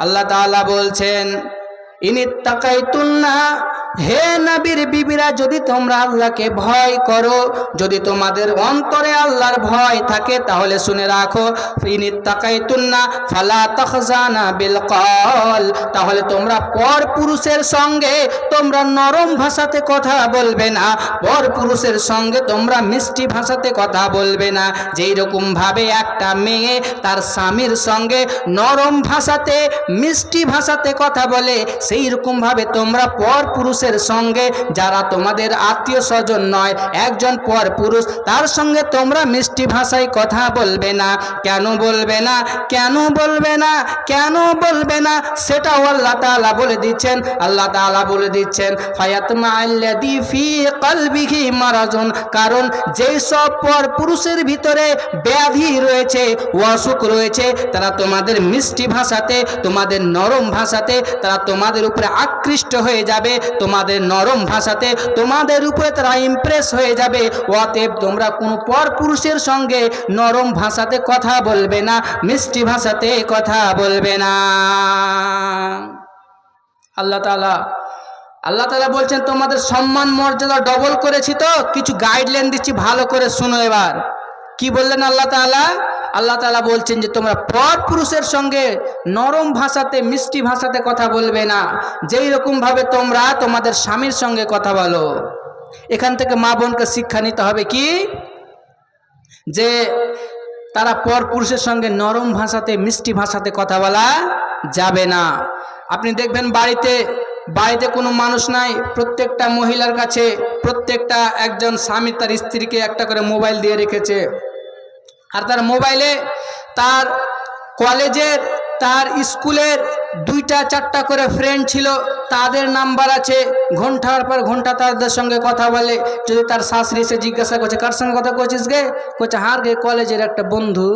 আল্লাহ তাআলা বলছেন ইনিত্তাকাইতুন্না, হে নবীর বিবিরা, যদি তোমরা আল্লাহকে ভয় করো, যদি তোমাদের অন্তরে আল্লাহর ভয় থাকে, তাহলে শুনে রাখো ইনিত্তাকাইতুন্না ফালা তাখজানা বিল কল, তাহলে তোমরা পর পুরুষের সঙ্গে তোমরা নরম ভাষাতে কথা বলবে না, পর পুরুষের সঙ্গে তোমরা মিষ্টি ভাষাতে কথা বলবে না। যেই রকম ভাবে একটা মেয়ে তার স্বামীর সঙ্গে নরম ভাষাতে মিষ্টি ভাষাতে কথা বলে, সেই রকম ভাবে তোমরা পর পুরুষের সঙ্গে, যারা তোমাদের আত্মীয় স্বজন নয়, একজন পর পুরুষ, তার সঙ্গে তোমরা মিষ্টি ভাষায় কথা বলবে না। কেন বলবে না? কেন বলবে না? কেন বলবে না? সেটাও আল্লাহ তাআলা বলে দিচ্ছেন। আল্লাহ তাআলা বলে দিচ্ছেন ফায়াতমাআল্লাযী ফী কলবিহি মারাজুন, কারণ যেই সব পর পুরুষের ভিতরে ব্যাধি রয়েছে, অসুখ রয়েছে, তারা তোমাদের মিষ্টি ভাষাতে, তোমাদের নরম ভাষাতে তারা তোমাদের উপরে আকৃষ্ট হয়ে যাবে, তোমাদের নরম ভাষাতে তোমাদের উপরে তারা ইমপ্রেস হয়ে যাবে। অতএব তোমরা কোনো পর পুরুষের সঙ্গে নরম ভাষাতে কথা বলবে না, মিষ্টি ভাষাতে কথা বলবে না। আল্লাহ তাআলা বলছেন তোমাদের সম্মান মর্যাদা ডবল করেছি, তো কিছু গাইডলাইন দিচ্ছি, ভালো করে শুনো। এবার কি বললেন আল্লাহ তাআলা? আল্লাহ তাআলা বলছেন যে তোমরা পর পুরুষের সঙ্গে নরম ভাষাতে মিষ্টি ভাষাতে কথা বলবে না, যেই রকম ভাবে তোমরা তোমাদের স্বামীর সঙ্গে কথা বলো। এখান থেকে মা বোনকে শিক্ষা নিতে হবে কি, যে তারা পর পুরুষের সঙ্গে নরম ভাষাতে মিষ্টি ভাষাতে কথা বলা যাবে না। আপনি দেখবেন বাড়িতে কোনো মানুষ নাই, প্রত্যেকটা মহিলার কাছে, প্রত্যেকটা একজন স্বামী তার স্ত্রীকে একটা করে মোবাইল দিয়ে রেখেছে, আর তার মোবাইলে তার কলেজের, তার স্কুলের 2-4টা করে ফ্রেন্ড ছিল, তাদের নাম্বার আছে, ঘন্টার পর ঘন্টা তাদের সঙ্গে কথা বলে। যদি তার শাশুড়ি এসে জিজ্ঞাসা করছে কার সঙ্গে কথা করছিস গে, করছে হার গে কলেজের একটা বন্ধু।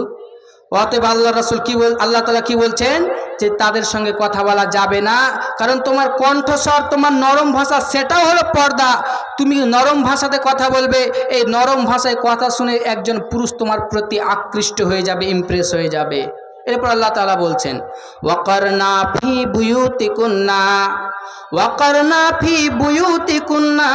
অতএব আল্লাহ রাসূল আল্লাহ তাআলা কি বলছেন, যে তাদের সঙ্গে কথা বলা যাবে না, কারণ তোমার কণ্ঠস্বর, তোমার নরম ভাষা, সেটাও হলো পর্দা। তুমি নরম ভাষাতে কথা বলবে, এই নরম ভাষায় কথা শুনে একজন পুরুষ তোমার প্রতি আকৃষ্ট হয়ে যাবে, ইমপ্রেস হয়ে যাবে। এরপর আল্লাহ তাআলা বলছেন ওয়াকারনা ফি বুয়ুতিকুন্না, ওয়াকারনা ফি বুয়ুতিকুন্না,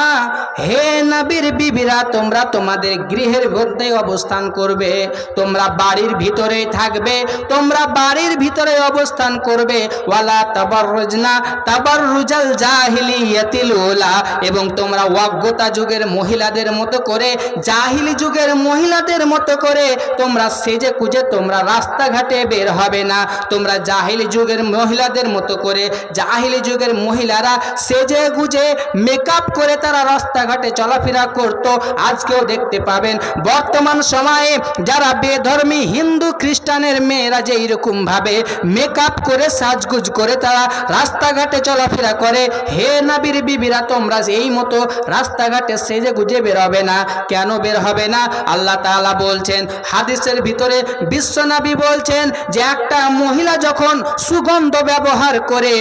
হে নবীর বিবিরা, তোমরা তোমাদের গৃহের মধ্যে অবস্থান করবে, তোমরা বাড়ির ভিতরেই থাকবে, তোমরা বাড়ির ভিতরে অবস্থান করবে। ওয়ালা তাবাররুজনা তাবাররুজাল জাহিলিয়াতিল উলা, এবং তোমরা অজ্ঞতা যুগের মহিলাদের মতো করে, জাহিলি যুগের মহিলাদের মতো করে তোমরা সেজে কুজে তোমরা রাস্তাঘাটে বের হবে না। তোমরা জাহিলি যুগের মহিলাদের মতো করে, জাহিলি যুগের মহিলারা সেজে গুজে মেকআপ করে তারা রাস্তাঘাটে চলাফেরা করত, আজকেও দেখতে পাবেন। বর্তমান সময়ে যারা বেধর্মী হিন্দু খ্রিস্টানের মেয়েরা যে এইরকম ভাবে মেকআপ করে সাজগুজ করে তারা রাস্তাঘাটে চলাফেরা করে, হে নবীর বিবিরা, তোমরা এই মতো রাস্তাঘাটে সেজে গুজে বের হবে না। কেন বের হবে না? আল্লাহ তাআলা বলছেন হাদিসের ভিতরে, বিশ্বনবী বলছেন যে একটা মহিলা যখন সুগন্ধ ব্যবহার করে,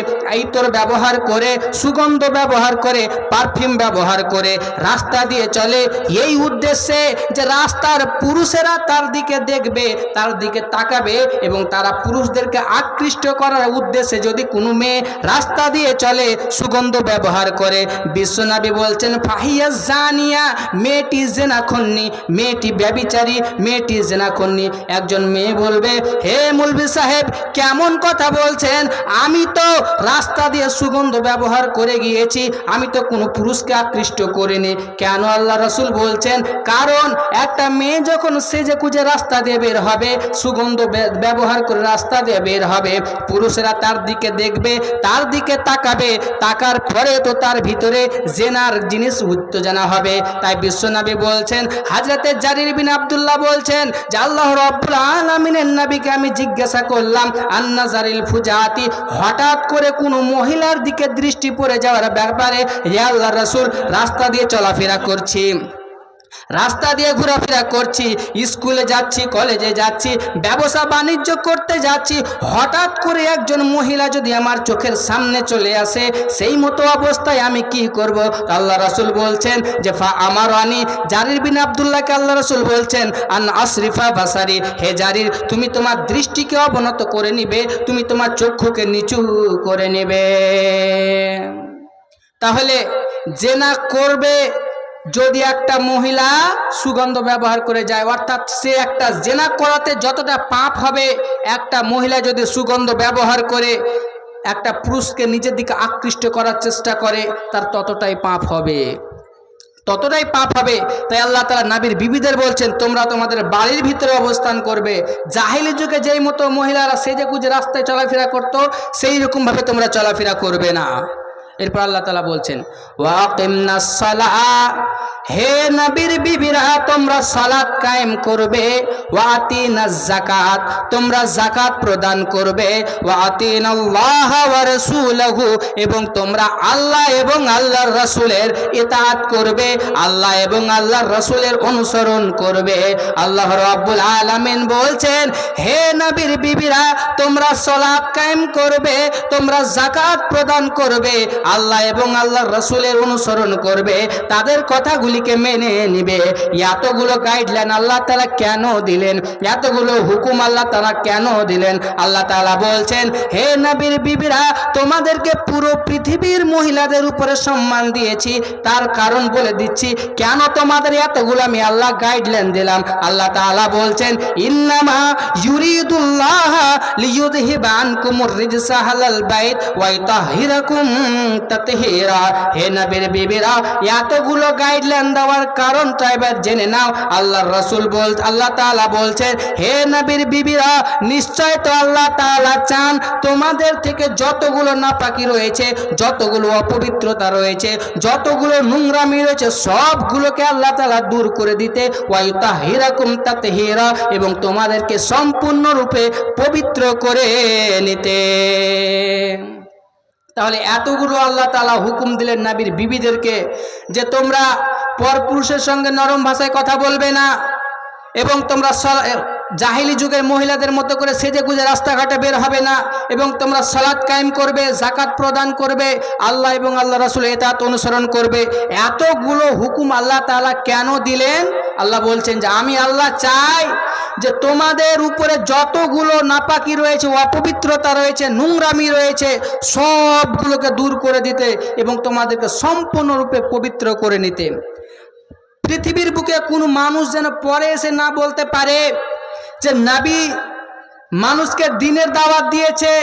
ইতর ব্যবহার করে, সুগন্ধ ব্যবহার করে, পারফিউম ব্যবহার করে রাস্তা দিয়ে চলে, এই উদ্দেশ্যে যে রাস্তার পুরুষেরা তার দিকে দেখবে, তার দিকে তাকাবে, এবং তারা পুরুষদেরকে আকৃষ্ট করার উদ্দেশ্যে যদি কোনো মেয়ে রাস্তা দিয়ে চলে, সুগন্ধ ব্যবহার করে, বিশ্বনবী বলছেন ফাহিয়া জানিয়া, মেয়েটি জেনাখন্নি, মেয়েটি ব্যভিচারী, মেয়েটি জেনাখন্নি। একজন মেয়ে বলবে, হে মৌলভী সাহেব কেমন কথা বলছেন, আমি তো রাস্তা দিয়ে সুগন্ধ ব্যবহার করে গিয়েছি, আমি তো কোনো পুরুষকে আকৃষ্ট করিনি। কেন আল্লাহ রাসূল বলছেন, কারণ একটা মেয়ে যখন সেজে কুজে রাস্তা দিয়ে বের হবে, সুগন্ধ ব্যবহার করে রাস্তা দিয়ে বের হবে, পুরুষেরা তার দিকে দেখবে, তার দিকে তাকাবে, তাকার পরে তো তার ভিতরে জেনার জিনিস উত্তেজনা হবে। তাই বিশ্বনবী বলছেন, হযরতে জারির বিন আব্দুল্লাহ বলছেন যে আল্লাহ রাব্বুল আলামিনের নবীকে আমি জিজ্ঞাসা করলাম আন্নাজারিল ফুজাতি, হঠাৎ করে কোনো মহিলার দিকে দৃষ্টি পড়ে যাওয়ার ব্যাপারে, হে আল্লাহর রাসূল রাস্তা দিয়ে চলাফেরা করছি, রাস্তা দিয়ে ঘোরাফেরা করছি, স্কুলে যাচ্ছি, কলেজে যাচ্ছি, ব্যবসা বাণিজ্য করতে যাচ্ছি, হঠাৎ করে একজন মহিলা যদি আমার চোখের সামনে চলে আসে, সেই মতো অবস্থায় আমি কি করব? আল্লাহ রাসূল বলছেন যে ফা আমার আনি জারির বিন আব্দুল্লাহকে আল্লাহ রাসূল বলছেন আন আসরিফা বাসারি, হে জারির, তুমি তোমার দৃষ্টিকে অবনত করে নিবে, তুমি তোমার চক্ষুকে নিচু করে নেবে। তাহলে জেনা করবে যদি একটা মহিলা সুগন্ধ ব্যবহার করে যায়, অর্থাৎ সে একটা জেনা করাতে যতটা পাপ হবে, একটা মহিলা যদি সুগন্ধ ব্যবহার করে একটা পুরুষকে নিজের দিকে আকৃষ্ট করার চেষ্টা করে, তার ততটাই পাপ হবে, ততটাই পাপ হবে। তাই আল্লাহ তাআলা নবীর বিবিদের বলছেন তোমরা তোমাদের বাড়ির ভিতরে অবস্থান করবে। জাহিলি যুগে যেই মতো মহিলারা সেজে গুজে রাস্তায় চলাফেরা করতো, সেই রকমভাবে তোমরা চলাফেরা করবে না। এরপর আল্লাহ তাআলা বলছেন ওয়াকিমনাস সালাহ, হে নবীর বিবিরা তোমরা সালাত কায়েম করবে, ওয়াতিনাজ যাকাত, তোমরা যাকাত প্রদান করবে, ওয়াতিনাল্লাহ ওয়া রাসূলহু, এবং তোমরা আল্লাহ এবং আল্লাহর রাসূলের ইতাআত করবে, আল্লাহ এবং আল্লাহর রাসূলের অনুসরণ করবে। আল্লাহ রাব্বুল আলামিন বলছেন হে নবীর বিবিরা তোমরা সালাত কায়েম করবে, তোমরা যাকাত প্রদান করবে, আল্লাহ এবং আল্লাহর রাসূলের অনুসরণ করবে, তাদের কথাগুলিকে মেনে নিবে। এতগুলো গাইডলাইন আল্লাহ তাআলা কেন দিলেন? এতগুলো হুকুম আল্লাহ তাআলা কেন দিলেন? আল্লাহ তাআলা বলছেন হে নবীর বিবিরা তোমাদেরকে পুরো পৃথিবীর মহিলাদের উপরে সম্মান দিয়েছি, তার কারণ বলে দিচ্ছি কেন তোমাদের এতগুলো আমি আল্লাহ গাইডলাইন দিলাম। আল্লাহ তাআলা বলছেন ইন্নামা ইউরিদুল্লাহ লিইউযহিবা আনকুমুর রিজসা আহলাল বাইত ওয়া ইতাহহিরাকুম তাতহীরা। হে নবীর বিবিরা এতগুলো গাইডলাইন দেওয়ার কারণটা এবার জেনে নাও। আল্লাহর রাসূল আল্লাহ তাআলা বলছেন হে নবীর বিবিরা নিশ্চয় তো আল্লাহ তাআলা চান তোমাদের থেকে যতগুলো নাপাকি রয়েছে, যতগুলো অপবিত্রতা রয়েছে, যতগুলো নোংরামি রয়েছে, সবগুলোকে আল্লাহ তাআলা দূর করে দিতে, ওয়া ইতাহহিরাকুম তাতহীরা, এবং তোমাদেরকে সম্পূর্ণরূপে পবিত্র করে নিতে। তাহলে এতগুলো আল্লাহ তাআলা হুকুম দিলেন নবীর বিবিদেরকে যে তোমরা পরপুরুষের সঙ্গে নরম ভাষায় কথা বলবে না, এবং তোমরা জাহিলি যুগের মহিলাদের মতো করে সেজে গুজে রাস্তাঘাটে বের হবে না, এবং তোমরা সালাত কায়েম করবে, যাকাত প্রদান করবে, আল্লাহ এবং আল্লাহ রাসূলের ইতাআত অনুসরণ করবে। এতগুলো হুকুম আল্লাহ তাআলা কেন দিলেন? আল্লাহ বলছেন যে আমি আল্লাহ চাই যে তোমাদের উপরে যতগুলো নাপাকি রয়েছে, অপবিত্রতা রয়েছে, নোংরামি রয়েছে, সবগুলোকে দূর করে দিতে এবং তোমাদেরকে সম্পূর্ণরূপে পবিত্র করে নিতে। পৃথিবীর বুকে কোনো মানুষ যেন পরে এসে না বলতে পারে যে নবী মানুষকে দ্বীনের দাওয়াত দিয়েছে,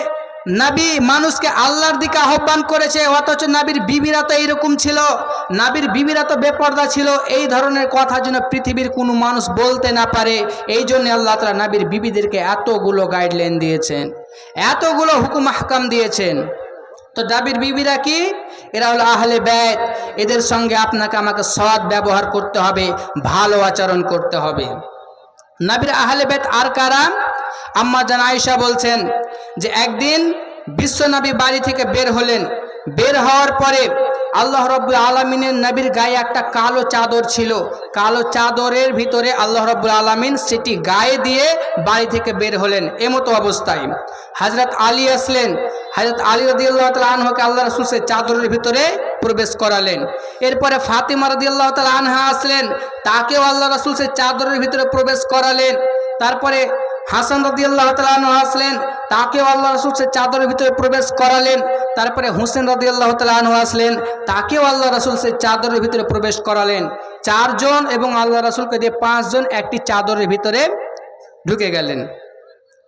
নবী মানুষকে আল্লাহর দিকে আহ্বান করেছে, অথচ নবীর বিবিরা তো এইরকম ছিল, নবীর বিবিরা তো বেপরদা ছিল। এই ধরনের কথা যেন পৃথিবীর কোনো মানুষ বলতে না পারে, এই জন্য আল্লাহ তাআলা নবীর বিবিদেরকে এতগুলো গাইডলাইন দিয়েছেন, এতগুলো হুকুম আহকাম দিয়েছেন। তো নবীর বিবিরা কি? এরা হলো আহলে বাইত। এদের সঙ্গে আপনাকে আমাকে সৎ ব্যবহার করতে হবে, ভালো আচরণ করতে হবে। নবীর আহলে বাইত আর কারা? আম্মা জান আয়েশা বলছেন যে একদিন বিশ্বনবী বাড়ি থেকে বের হলেন, বের হওয়ার পরে আল্লাহ রাব্বুল আলামিনের নবীর গায়ে একটা কালো চাদর ছিল, কালো চাদরের ভিতরে আল্লাহ রাব্বুল আলামিন সেটি গায়ে দিয়ে বাড়ি থেকে বের হলেন। এমতো অবস্থায় হযরত আলী আসলেন, হযরত আলী রাদিয়াল্লাহু তাআলা আনহুকে আল্লাহ রাসূল সে চাদরের ভিতরে প্রবেশ করালেন। এরপরে ফাতিমা রাদিয়াল্লাহু তাআলা আনহা আসলেন, তাকেও আল্লাহ রাসূল সে চাদরের ভিতরে প্রবেশ করালেন। তারপরে হাসান রাদিয়াল্লাহু তাআলা আনহু আসলেন, তাকেও আল্লাহ রাসূল সে চাদরের ভিতরে প্রবেশ করালেন। তারপরে হুসেন রাদিয়াল্লাহু তাআলা আনহু আসলেন, তাকেও আল্লাহ রাসূল সে চাদরের ভিতরে প্রবেশ করালেন। চারজন এবং আল্লাহ রাসূলকে দিয়ে পাঁচজন একটি চাদরের ভিতরে ঢুকে গেলেন।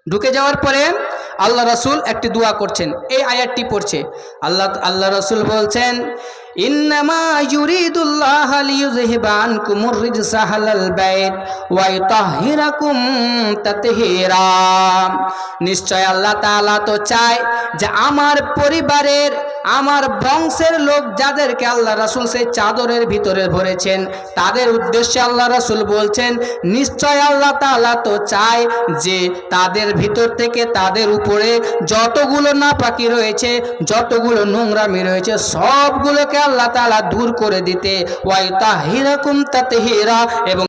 ঢুকে যাওয়ার পরে আল্লাহ রাসূল একটি দোয়া করছেন, এই আয়াতটি পড়ছে। আল্লাহ রাসূল বলছেন ইন্নামা ইউরিদুল্লাহু লিইউযহিবা আনকুমুর রিজসা আহলাল বাইত ওয়া ইতাহহিরাকুম তাতহীরা। নিশ্চয় আল্লাহ তাআলা তো চায় যে আমার পরিবারের আমার বংশের লোক যাদেরকে আল্লাহ রাসূল সেই চাদরের ভিতরে ভরেছেন, তাদের উদ্দেশ্যে আল্লাহ রাসূল বলছেন নিশ্চয় আল্লাহ তাআলা তো চায় যে তাদের ভিতর থেকে তাদের উপরে যতগুলো নাপাকি রয়েছে, যতগুলো নোংরামি রয়েছে, সবগুলোকে আল্লাহ তাআলা দূর করে দিতে, ওয়া তাহিরাকুম তাতহীরা, এবং